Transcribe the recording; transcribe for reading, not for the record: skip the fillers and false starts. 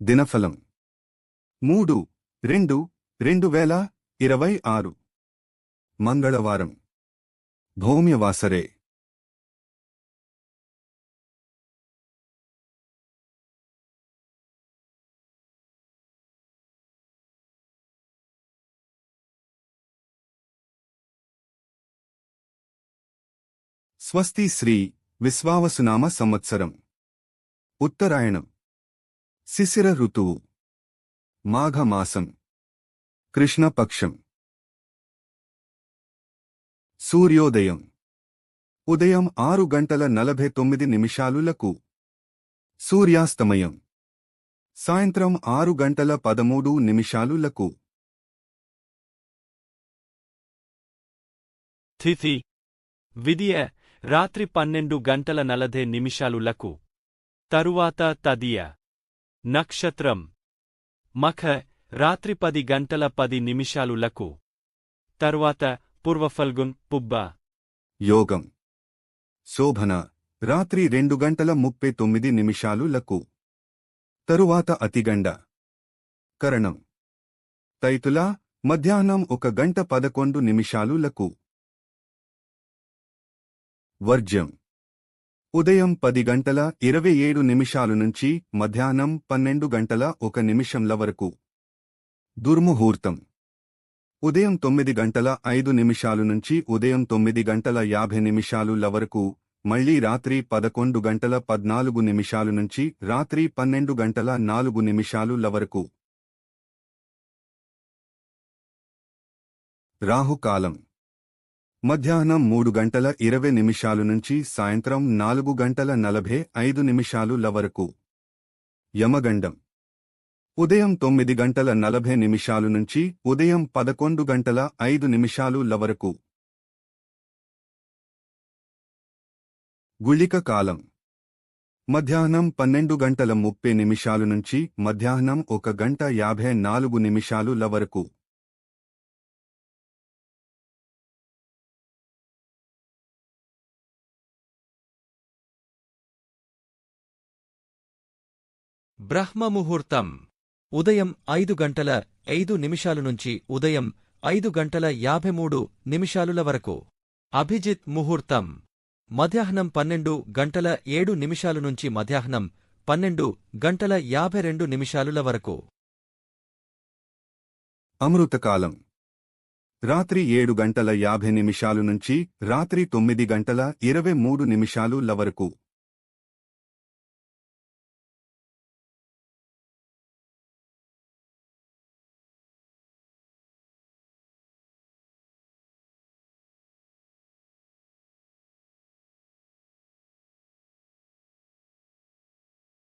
దినఫలం 3/2/2026 మంగళవారం భౌమ్యవాసరే స్వస్తి శ్రీ విశ్వావసునామ సంవత్సరం ఉత్తరాయణం శిశిర ఋతువు మాఘమాసం కృష్ణపక్షం సూర్యోదయం ఉదయం 6:49 సూర్యాస్తమయం సాయంత్రం 6:13 తిథి విదియ రాత్రి 12:40 తరువాత తదియ నక్షత్రం మఖ రాత్రి 10:10 తరువాత పూర్వఫల్గున్ పుబ్బ యోగం శోభన రాత్రి 2:39 తరువాత అతిగండ కరణం తైతుల మధ్యాహ్నం 1:11 వర్జ్యం ఉదయం 10:27 నుంచి మధ్యాహ్నం 12:01 వరకు దుర్ముహూర్తం ఉదయం 9:05 నుంచి ఉదయం 9:50 వరకు మళ్లీ రాత్రి 11:14 నుంచి రాత్రి 12:04 వరకు రాహుకాలం మధ్యాహ్నం 3:20 నుంచి సాయంత్రం 4:45 వరకు యమగండం ఉదయం 9:40 నుంచి ఉదయం 11:05 వరకు గుళిక కాలం మధ్యాహ్నం 12:30 నుంచి మధ్యాహ్నం 1:54 వరకు బ్రహ్మముహూర్తం ఉదయం 5:05 నుంచి ఉదయం 5:53 వరకు అభిజిత్ ముహూర్తం మధ్యాహ్నం 12:07 నుంచి మధ్యాహ్నం 12:52 వరకు అమృతకాలం రాత్రి 7:50 నుంచి రాత్రి 9:23 వరకు